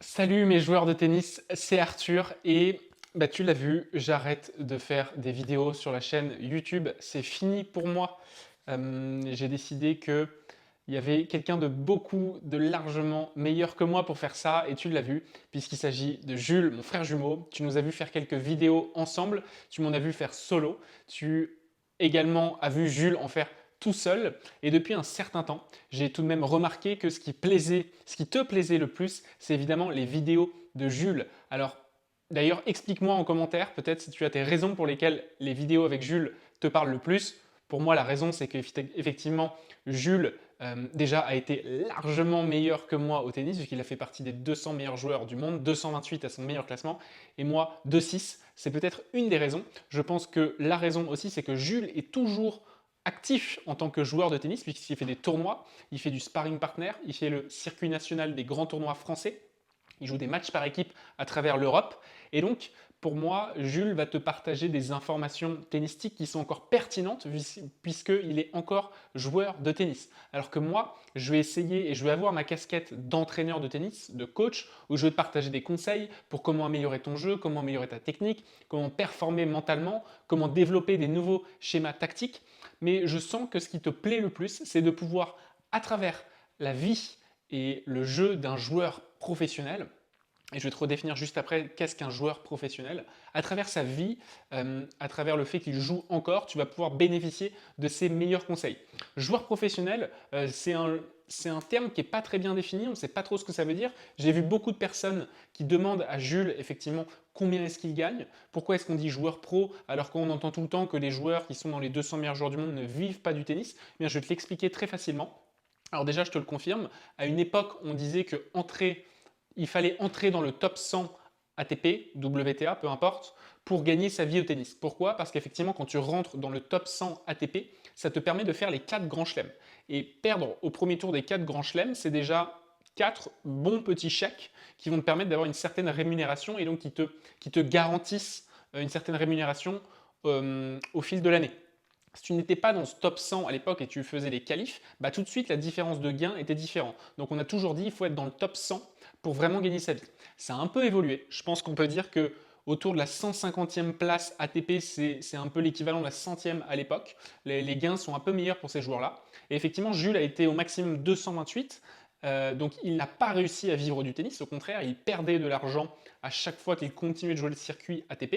Salut mes joueurs de tennis, c'est Arthur et tu l'as vu, j'arrête de faire des vidéos sur la chaîne YouTube, c'est fini pour moi. J'ai décidé que il y avait quelqu'un de largement meilleur que moi pour faire ça et tu l'as vu puisqu'il s'agit de Jules, mon frère jumeau. Tu nous as vu faire quelques vidéos ensemble, tu m'en as vu faire solo, tu également as vu Jules en faire tout seul. Et depuis un certain temps, j'ai tout de même remarqué que ce qui te plaisait le plus, c'est évidemment les vidéos de Jules. Alors, d'ailleurs, explique-moi en commentaire, peut-être si tu as tes raisons pour lesquelles les vidéos avec Jules te parlent le plus. Pour moi, la raison, c'est qu'effectivement, Jules, déjà, a été largement meilleur que moi au tennis, puisqu'il a fait partie des 200 meilleurs joueurs du monde, 228 à son meilleur classement, et moi, 206. C'est peut-être une des raisons. Je pense que la raison aussi, c'est que Jules est toujours actif en tant que joueur de tennis, puisqu'il fait des tournois, il fait du sparring partner, il fait le circuit national des grands tournois français, il joue des matchs par équipe à travers l'Europe. Et donc, pour moi, Jules va te partager des informations tennistiques qui sont encore pertinentes puisqu'il est encore joueur de tennis. Alors que moi, je vais essayer et je vais avoir ma casquette d'entraîneur de tennis, de coach, où je vais te partager des conseils pour comment améliorer ton jeu, comment améliorer ta technique, comment performer mentalement, comment développer des nouveaux schémas tactiques. Mais je sens que ce qui te plaît le plus, c'est de pouvoir, à travers la vie et le jeu d'un joueur professionnel, et je vais te redéfinir juste après qu'est-ce qu'un joueur professionnel. À travers sa vie, à travers le fait qu'il joue encore, tu vas pouvoir bénéficier de ses meilleurs conseils. Joueur professionnel, c'est un terme qui n'est pas très bien défini, on ne sait pas trop ce que ça veut dire. J'ai vu beaucoup de personnes qui demandent à Jules, effectivement, combien est-ce qu'il gagne, pourquoi est-ce qu'on dit joueur pro alors qu'on entend tout le temps que les joueurs qui sont dans les 200 meilleurs joueurs du monde ne vivent pas du tennis. Eh bien, je vais te l'expliquer très facilement. Alors déjà, je te le confirme, à une époque, on disait que il fallait entrer dans le top 100 ATP, WTA, peu importe, pour gagner sa vie au tennis. Pourquoi? Parce qu'effectivement, quand tu rentres dans le top 100 ATP, ça te permet de faire les 4 grands chelems. Et perdre au premier tour des 4 grands chelems, c'est déjà 4 bons petits chèques qui vont te permettre d'avoir une certaine rémunération et donc qui te garantissent une certaine rémunération au fil de l'année. Si tu n'étais pas dans ce top 100 à l'époque et tu faisais les qualifs, bah tout de suite la différence de gain était différente. Donc on a toujours dit qu'il faut être dans le top 100 pour vraiment gagner sa vie. Ça a un peu évolué. Je pense qu'on peut dire que autour de la 150e place ATP, c'est un peu l'équivalent de la centième à l'époque. Les gains sont un peu meilleurs pour ces joueurs-là. Et effectivement, Jules a été au maximum 228. Donc il n'a pas réussi à vivre du tennis. Au contraire, il perdait de l'argent à chaque fois qu'il continuait de jouer le circuit ATP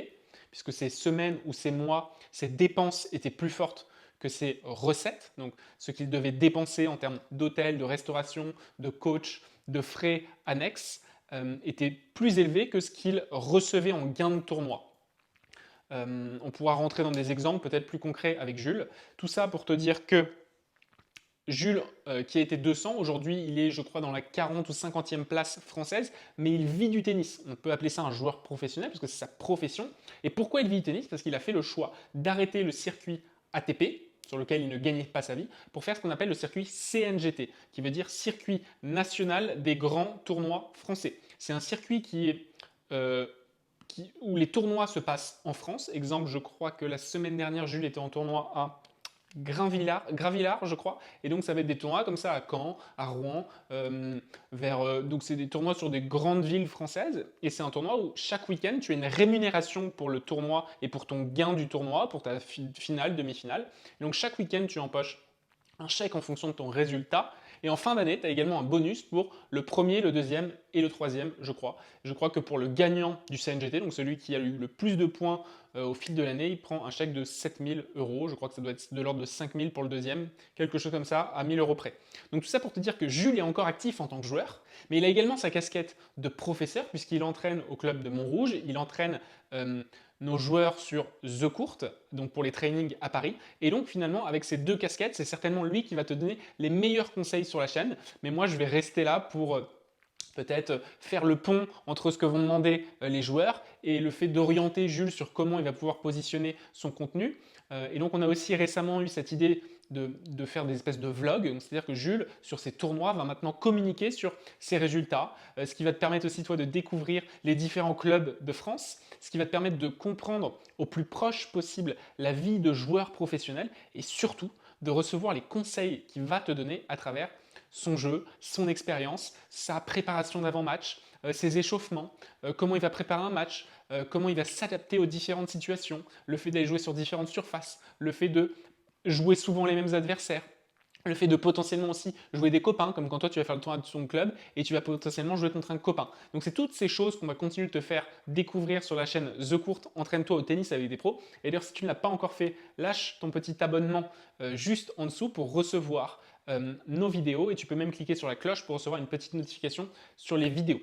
puisque ces semaines ou ces mois, ses dépenses étaient plus fortes que ses recettes, donc ce qu'il devait dépenser en termes d'hôtel, de restauration, de coach, de frais annexes, était plus élevé que ce qu'il recevait en gain de tournoi. On pourra rentrer dans des exemples peut-être plus concrets avec Jules. Tout ça pour te dire que Jules, qui a été 200, aujourd'hui il est je crois dans la 40 ou 50e place française, mais il vit du tennis. On peut appeler ça un joueur professionnel parce que c'est sa profession. Et pourquoi il vit du tennis? Parce qu'il a fait le choix d'arrêter le circuit ATP, sur lequel il ne gagnait pas sa vie, pour faire ce qu'on appelle le circuit CNGT, qui veut dire Circuit National des Grands Tournois Français. C'est un circuit euh, où les tournois se passent en France. Exemple, je crois que la semaine dernière, Jules était en tournoi à Gravillard, je crois. Et donc, ça va être des tournois comme ça à Caen, à Rouen, donc, c'est des tournois sur des grandes villes françaises. Et c'est un tournoi où chaque week-end, tu as une rémunération pour le tournoi et pour ton gain du tournoi, pour ta finale, demi-finale. Et donc, chaque week-end, tu empoches un chèque en fonction de ton résultat. Et en fin d'année, tu as également un bonus pour le premier, le deuxième et le troisième, je crois. Je crois que pour le gagnant du CNGT, donc celui qui a eu le plus de points au fil de l'année, il prend un chèque de 7000 euros. Je crois que ça doit être de l'ordre de 5000 pour le deuxième, quelque chose comme ça, à 1000 euros près. Donc tout ça pour te dire que Jules est encore actif en tant que joueur, mais il a également sa casquette de professeur, puisqu'il entraîne au club de Montrouge, il entraîne nos joueurs sur The Court, donc pour les trainings à Paris. Et donc finalement, avec ces deux casquettes, c'est certainement lui qui va te donner les meilleurs conseils sur la chaîne. Mais moi, je vais rester là pour peut-être faire le pont entre ce que vont demander les joueurs et le fait d'orienter Jules sur comment il va pouvoir positionner son contenu. Et donc on a aussi récemment eu cette idée de faire des espèces de vlogs, c'est-à-dire que Jules, sur ses tournois, va maintenant communiquer sur ses résultats, ce qui va te permettre aussi toi de découvrir les différents clubs de France, ce qui va te permettre de comprendre au plus proche possible la vie de joueur professionnel et surtout de recevoir les conseils qu'il va te donner à travers son jeu, son expérience, sa préparation d'avant-match, ses échauffements, comment il va préparer un match, comment il va s'adapter aux différentes situations, le fait d'aller jouer sur différentes surfaces, le fait de jouer souvent les mêmes adversaires, le fait de potentiellement aussi jouer des copains, comme quand toi tu vas faire le tour de son club et tu vas potentiellement jouer contre un copain. Donc c'est toutes ces choses qu'on va continuer de te faire découvrir sur la chaîne The Court, entraîne-toi au tennis avec des pros. Et d'ailleurs si tu ne l'as pas encore fait, lâche ton petit abonnement juste en dessous pour recevoir nos vidéos et tu peux même cliquer sur la cloche pour recevoir une petite notification sur les vidéos.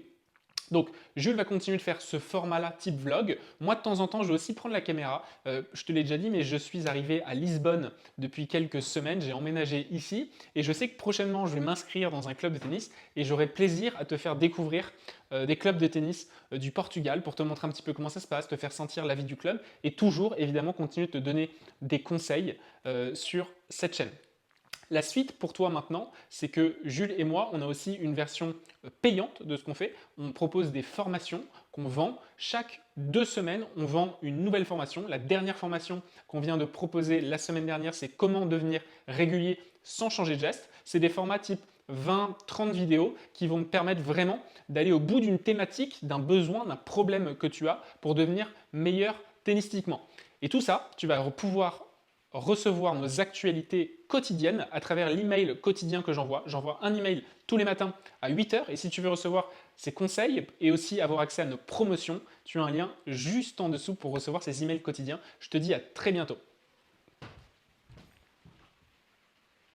Donc, Jules va continuer de faire ce format-là type vlog. Moi, de temps en temps, je vais aussi prendre la caméra. Je te l'ai déjà dit, mais je suis arrivé à Lisbonne depuis quelques semaines. J'ai emménagé ici et je sais que prochainement, je vais m'inscrire dans un club de tennis et j'aurai plaisir à te faire découvrir des clubs de tennis du Portugal pour te montrer un petit peu comment ça se passe, te faire sentir la vie du club et toujours, évidemment, continuer de te donner des conseils sur cette chaîne. La suite pour toi maintenant, c'est que Jules et moi, on a aussi une version payante de ce qu'on fait. On propose des formations qu'on vend. Chaque 2 semaines, on vend une nouvelle formation. La dernière formation qu'on vient de proposer la semaine dernière, c'est comment devenir régulier sans changer de geste. C'est des formats type 20-30 vidéos qui vont te permettre vraiment d'aller au bout d'une thématique, d'un besoin, d'un problème que tu as pour devenir meilleur tennistiquement. Et tout ça, tu vas pouvoir recevoir nos actualités quotidiennes à travers l'email quotidien que j'envoie. J'envoie un email tous les matins à 8 h et si tu veux recevoir ces conseils et aussi avoir accès à nos promotions, tu as un lien juste en dessous pour recevoir ces emails quotidiens. Je te dis à très bientôt.